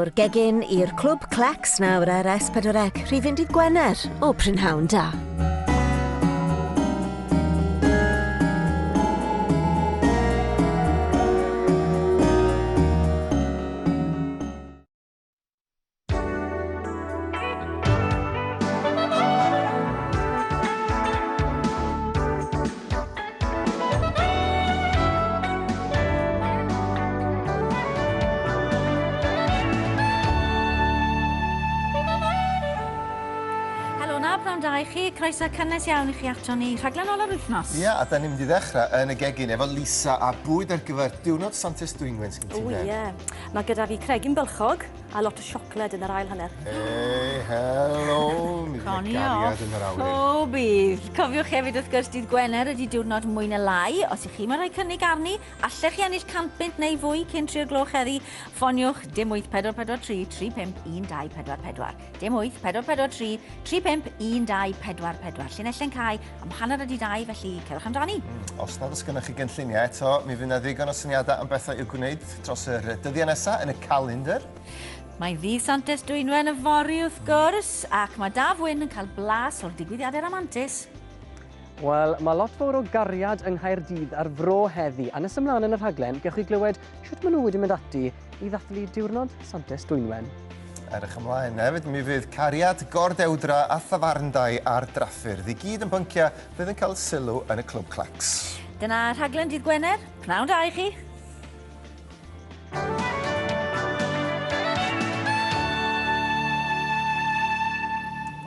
O'r gegin i'r clwb Clacs nawr ar S4C, rhif 1 Gwener o Prynhawn Da. Da i chi, croeso cynnes iawn i chi ato ni rhaglen ol ar wythnos. Ia, a da ni'n mynd i ddechrau yn y gegin efo Lisa a bwyd ar gyfer diwrnod Santes Dwynwen sy'n ti'n dweud. Ie, mae gyda fi Cregyn Bylchog a lot o siocled yn yr ail hanner. Hey, hello, mi fydd gariad yn yr awr. O bydd. Cofiwch hefyd wrth gwrs dydd Gwener ydy diwrnod mwy na lai. Os ych chi mae'n rhoi cynnig arni, allech chi ennill 100 punt neu fwy cyn 3 o'r gloch heddi. Ffoniwch dim 8443 351244. Dim 8443 351244. Llinellen Cai am hanner ydy 2, felly cerwch amdani. Os nad oes gennych chi gynlluniau eto, mi fydd na ddigon o syniadau am bethau i'w gwneud dros yr dyddiau nesaf yn y calendar. Mae ddydd Santes Dwynwen y fori wrth gwrs, ac mae Daf Wyn yn cael blas o'r digwyddiadau ramantus. Wel, mae lot fawr o gariad yng Nghaerdydd ar fro heddi, a nes ymlaen yn y rhaglen, gewch chi glywed sut maen nhw wedi mynd ati i ddathlu diwrnod Santes Dwynwen. Edrych ymlaen hefyd, mi fydd cariad, gordewdra a thafarndai ar draffyrdd. I gyd yn bynciau fydd yn cael sylw yn y clwb Clacs. Dyna rhaglen dydd Gwener, pnawn da i chi.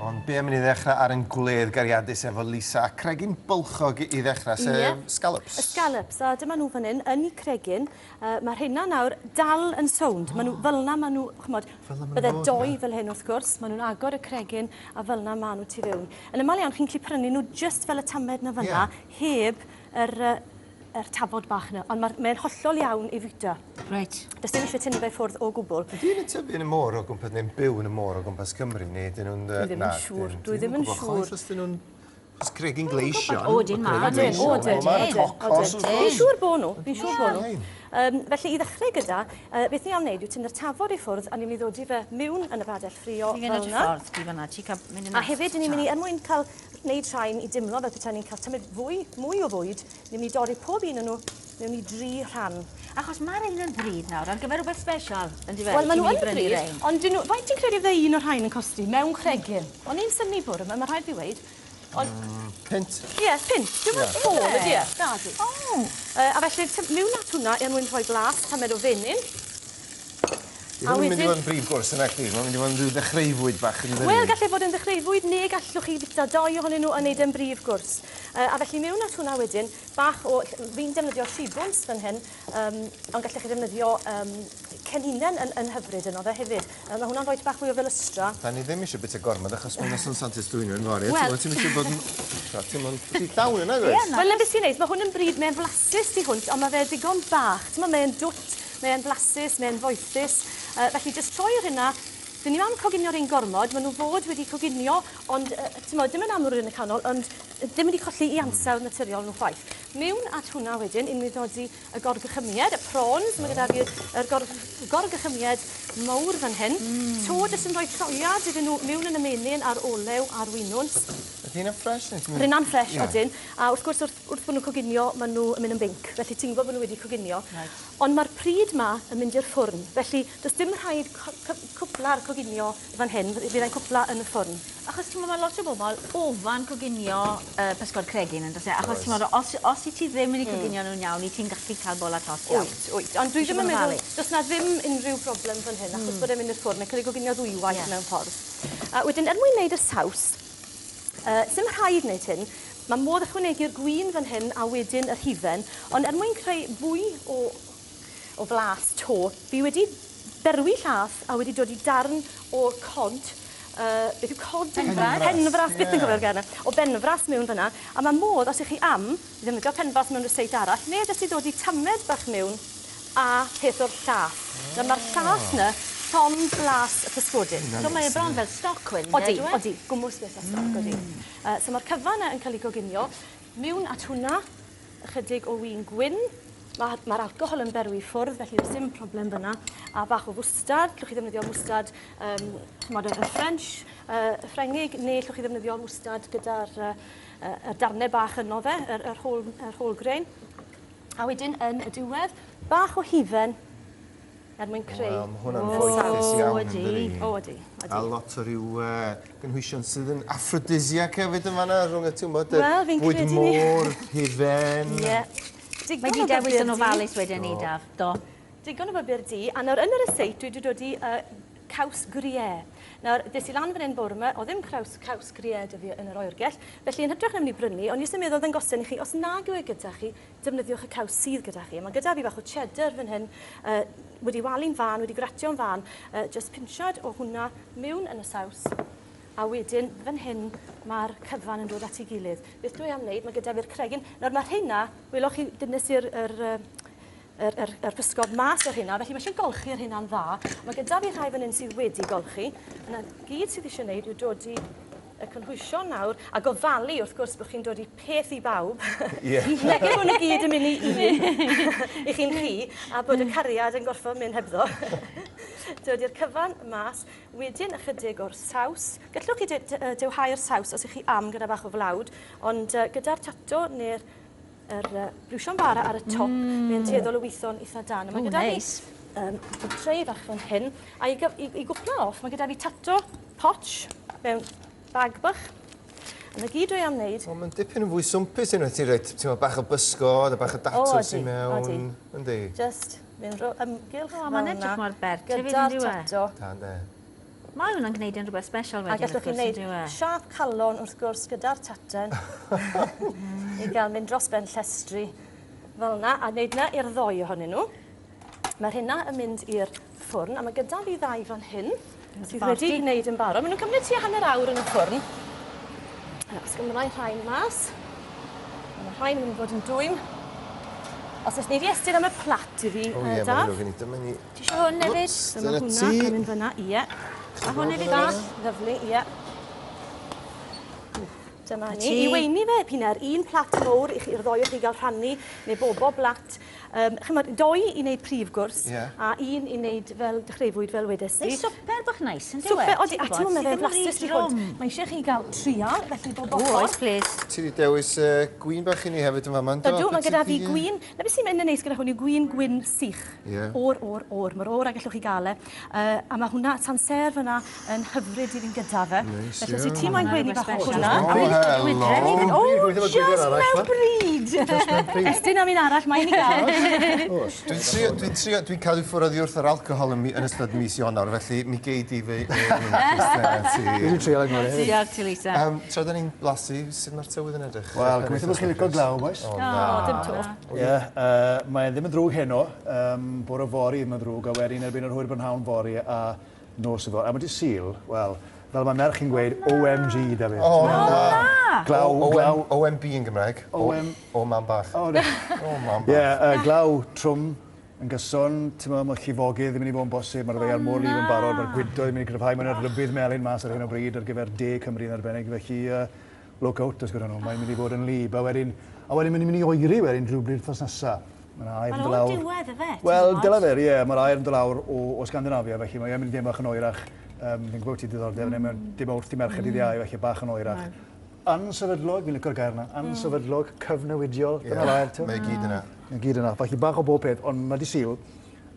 Ond be am i ni ddechrau ar yn gwledd gariadus efo Lisa a Cregyn Bylchog i ddechrau, sef scallops. Y scallops, a dyma nhw fan hyn, yn eu Cregyn, mae'r hynna nawr dal yn sownd. Maen nhw, fel yna maen nhw, chymod, bydde doi fel hyn wrth gwrs, maen nhw'n agor y Cregyn a fel yna maen nhw tu fewn. Yn ymal iawn, chi'n gallu prynu nhw just fel y tamed na fyna, heb yr tafod bach yna, ond mae'n hollol iawn i fwyta. Reit. Does dim eisiau tynnu fe ffwrdd o gwbl. Ydyn nhw'n tyfu yn y môr o gwmpas, neu'n byw yn y môr o gwmpas Cymru, neu ydyn nhw'n... Dwi ddim yn siŵr, dwi ddim yn siŵr. Os ydyn nhw'n Cregyn Gleision. Odyn ma. Fi'n siŵr bo nhw, fi'n siŵr bo nhw. Felly, i ddechrau gyda, beth ni am wneud yw tynnu'r tafod i ffwrdd a ni'n mynd i ddod i fe mewn yn y badell ffrio fel yna. A hefyd, ni'n mynd i, mwyn cael wneud rhain i dimlo fel petai ni'n cael tymud mwy o fwyd, ni'n mynd i dorri pob un yn nhw mewn i 3 rhan. Achos mae'r un yn bryd nawr, ar gyfer rhywbeth special, yn di fe? Wel, maen nhw yn bryd, ond faint ti'n credu fydde un o'r rhain yn costi mewn Cregyn? Ond ni'n synnu bwrw yma, mae rhaid fi weid. Pint? Ie, pint. Dwi'n meddwl ffôl ydi e. A felly, mewn at hwnna, mwyn rhoi blas, tamed o fenyn. Dwi'n mynd i fod yn brif gwrs yna chdi, mae'n mynd i fod yn ddechreufwyd bach yn ddyn. Wel, gallai fod yn ddechreufwyd, neu gallwch chi bita 2 ohonyn nhw yn neud yn brif gwrs. A felly mewn at hwnna wedyn, bach o, fi'n defnyddio shibwns fan hyn, ond gallech chi defnyddio ceninen yn hyfryd yno fe hefyd. Mae hwnna'n rhoi bach fwy o felystra. Da ni ddim eisiau bita gormod, achos mae'n noson Santes Dwynwen fori. Wel, ti'n eisiau bod yn... Ti'n mynd llawn yna, gwrs? Wel, na beth sy'n neud, mae hwn yn bryd, mae'n flasus di hwnt, ond mae fe digon bach. Mae'n dwt, mae'n flasus, mae'n foethus. Felly, jyst troi'r hynna, dyn ni am coginio'r un gormod, maen nhw fod wedi coginio, ond dim yn amlwg yn y canol, ond ddim wedi colli i ansawdd naturiol nhw chwaith. Mewn at hwnna wedyn, unwaith ddod i y gorgychymiad, y prawns, mae gyda fi'r gorgychymiad mawr fan hyn. To, jyst yn rhoi troiad iddyn nhw mewn yn y menyn a'r olew a'r wynwns. Ydy hynna'n ffres? Rhynna'n ffres odyn. A wrth gwrs, wrth bod nhw'n coginio, maen nhw yn mynd yn binc. Felly ti'n gwybod bod nhw wedi coginio. Ond mae'r pryd ma yn mynd i'r ffwrn. Felly, does dim rhaid cwpla'r coginio fan hyn. Bydd e'n cwpla yn y ffwrn. Achos ti'n meddwl, mae lot o bobl ofan coginio pysgod Cregyn, yn dweud. Achos ti'n meddwl, os i ti ddim wedi coginio nhw'n iawn, i ti'n gallu cael bol a tost iawn. Wyt. Ond dwi ddim yn meddwl, does na ddim unrhyw broblem fan hyn, achos bod e'n mynd i'r ffwrn. Mae'n cael ei goginio ddwywaith mewn ffordd. Wedyn, mwyn wneud y saws, sim rhaid wneud hyn, mae modd ychwanegu'r gwin fan hyn a wedyn yr hufen, ond mwyn creu fwy o flas to, fi wedi berwi llath a wedi dod i darn o cod, beth yw cod? Penfras, beth yn gofio'r gana, o benfras mewn fyna, a mae modd, os ych chi ddefnyddio penfras mewn ryseit arall, neu jyst i dod i tamed bach mewn a peth o'r llath. Mae'r llath yna llon blas y pysgodyn. So mae e bron fel stoc wedyn, Odi, gwmws beth o stoc, odi. So mae'r cyfa yna yn cael ei goginio. Mewn at hwnna, ychydig o win gwyn, Mae'r alcohol yn berwi ffwrdd, felly does dim problem fyna. A bach o fwstard, llwch chi ddefnyddio mwstard y French, y Ffrengig, neu llwch chi ddefnyddio mwstard gyda'r darnau bach yno fe, yr whole grain. A wedyn yn y diwedd, bach o hifen er mwyn creu. Wel, mae hwnna'n fwythus iawn yn dydi. O, ydi. A lot o ryw gynhwysion sydd yn aphrodisiac hefyd yn fanna rhwng y tiwmod, Wel, fi'n bwyd credu ni. môr, hifen. Mae di dewis yn ofalus wedyn ni, Daf, do. Digon o bybyr di, a nawr yn yr eseit dwi wedi dod i caws gruyère. Nawr, des i lan fan hyn bore yma, o ddim caws gruyère dy fi yn yr oergell, felly yn hytrach na mynd i brynu, ond jyst yn meddwl yn gosen i chi, os nag yw e gyda chi, defnyddiwch y caws sydd gyda chi. Mae gyda fi bach o cheddar fan hyn, wedi walu'n fan, wedi gratio'n fan, just pinsiad o hwnna mewn yn y saws. A wedyn, fan hyn, mae'r cyfan yn dod at ei gilydd. Beth dwi am wneud, mae gyda fi'r cregyn. Nawr, mae'r hynna, welwch chi, dynnes i'r pysgod mas o'r hynna, felly mae eisiau golchi'r hynna'n dda. Mae gyda fi rhai fan hyn sydd wedi golchi. Yna gyd sydd eisiau wneud yw dod i y cynhwysion nawr, a gofalu wrth gwrs bod chi'n dod i peth i bawb. Negu bod nhw gyd yn mynd i i chi'n chi, a bod y cariad yn gorfod mynd hebddo. Dod i'r cyfan mas, wedyn ychydig o'r saws. Gallwch chi dewhau'r saws os ych chi am gyda bach o flawd, ond gyda'r tato neu'r brwsio'n bara ar y top, mae'n tueddol o weithio'n eitha dan. Mae gyda fi trei fach fan hyn, a i gwpla off, mae gyda fi tato potch mewn bag bach. A na gyd dwi am wneud. Mae'n dipyn yn fwy swmpus unwaith ti'n rhaid, ti'n bach o bysgod, a bach o dato sy'n mewn. Yndi. Just mynd ymgylch fel Mae'n edrych mor bert. gyda'r tato. Da, de. Mae hwnna'n gwneud yn rhywbeth special A wedyn. gallwch chi wneud siap calon wrth gwrs gyda'r taten i gael mynd dros ben llestri fel yna, a wneud na i'r ddoi ohonyn nhw. Mae'r hynna yn mynd i'r ffwrn, a mae gyda fi ddau fan hyn sydd wedi gwneud yn barod. Maen nhw'n cymryd tua hanner awr yn y ffwrn. Os gymryd rhain mas, mae rhain yn mynd i fod yn dwym. Os ys ni fi estyn am y plat i fi, O ie, Daf. mae'n rhywun i dyma Ti eisiau hwn hefyd? Dyma hwnna yn mynd fyna, ie. A hwn hefyd Da, os? lyflu, ie. Dyma ni. I weini fe, Piner, un plat mowr i'r ddoi o chi gael rhannu, neu bobo blat. Chymod, doi i wneud prif gwrs, a un i wneud fel dechreufwyd fel wedes i. Neu swper bach neis, yn Swper, odi, a ti'n meddwl blastus di hwnt. Mae eisiau chi gael trial, felly bobo O, oes, please. Ti wedi dewis gwyn bach i ni hefyd yn fama, Ydw, mae gyda fi gwyn. Na beth sy'n mynd yn neis gyda hwn yw gwyn gwyn sych. O'r. Mae'r o'r a gallwch chi gael e. A mae hwnna tanser fyna yn hyfryd i fi'n gyda fe. Felly os i ti moyn gweini bach o hwnna. O, just mewn bryd. Estyn am un arall, mae'n i gael. Dwi'n cadw ffwrdd wrth yr alcohol yn ystod mis Ionawr, felly mi gei di fe... Dwi'n trio ag mor. Diolch ti, Lisa. Tra da ni'n blasu, sut mae'r tywydd yn edrych? Wel, gobeithio bod chi'n licio glaw, boys. O, dim to. Ie, mae ddim yn drwg heno, bore fori ddim yn drwg, a wedyn erbyn yr hwyr brynhawn fori a nos y fori. A mae di Sil, wel, fel mae merch yn gweud OMG da fi. O, na! Glaw. OMB yn Gymraeg. O man bach. O man bach. Ie, glaw trwm yn gyson, mae llifogydd ddim yn ei fod yn bosib, mae'r ddeiar môr lif yn barod, mae'r gwydo ddim yn ei cryfhau, mae'n rybydd melyn mas ar hyn o bryd ar gyfer De Cymru yn arbennig, felly look out os gyda nhw, mae'n mynd i fod yn lib, a wedyn mae'n mynd i oeri wedyn rhywbryd wrthos nesaf. Mae'n air yn dod lawr. Mae'n diwedd y fe? Wel, dyla fer, ie, mae'r air yn dod lawr o Scandinavia, felly mae'n mynd i ddim bach yn oerach. Fi'n gwybod ti diddordeb, dim wrth i merched i ddiau, felly bach yn oerach. Ansefydlog, fi'n licio'r gair yna, ansefydlog, cyfnewidiol, dyna l'air, ti'n? Mae gyd yna. Mae gyd yna, felly bach o bob peth, ond mae di Sil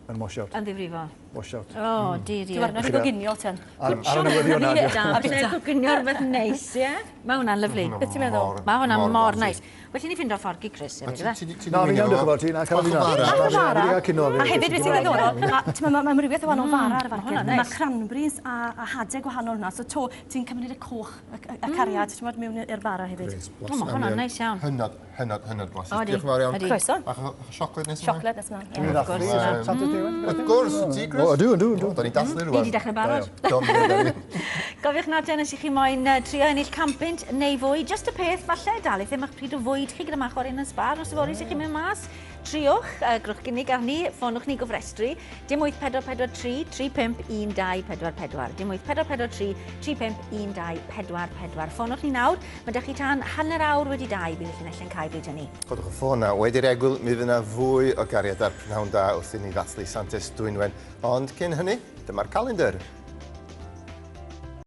yn wash-out. Yn ddifrifo. Wash-out. O, dir. Dwi'n warno chi goginio ten. Ar y newyddion na. A beth coginio rhywbeth neis, ie? Mae hwnna'n lyflu. Beth ti'n meddwl? Mae hwnna'n mor neis. Wel, ti'n ei ffindo ffordd i Chris, hefyd, Na, fi'n iawn dychwybod ti, na, cael fi na. A hefyd beth sy'n ddiddorol, mae rhywbeth o wahanol fara ar y farcen. Mae cranberries a hadau gwahanol hwnna, so to ti'n cymryd y coch, y cariad, ti'n meddwl mewn i'r bara hefyd. O, mae hwnna'n neis iawn. Hynod blasus. O, di. Diolch yn fawr iawn. Croeso. Bach o siocled nes Siocled nes ymlaen. Dwi'n ddathlu. Wrth gwrs, ti, Chris? O, ydw. Da ni'n dathlu Ni rwan. wedi dechrau barod. Gofiwch nad yn ysych chi moyn trio ennill campynt neu fwy, just y peth, falle, dal, ddim eich pryd o fwyd chi gyda mach o'r un yn sbar, os yfory sy'ch chi'n mynd mas, triwch, grwch gynnig arni, ffonwch ni gofrestru, dim 8443 351244. Dim 8443 351244. Ffonwch ni nawr, mae ydych chi tan hanner awr wedi 2 bydd eich llinellau cael bryd hynny. Codwch y ffôn na, wedi'r egwyl, mi fydd yna fwy o gariad ar prynhawn da wrth i ni ddathlu Santes Dwynwen. Ond cyn hynny, dyma'r calendar.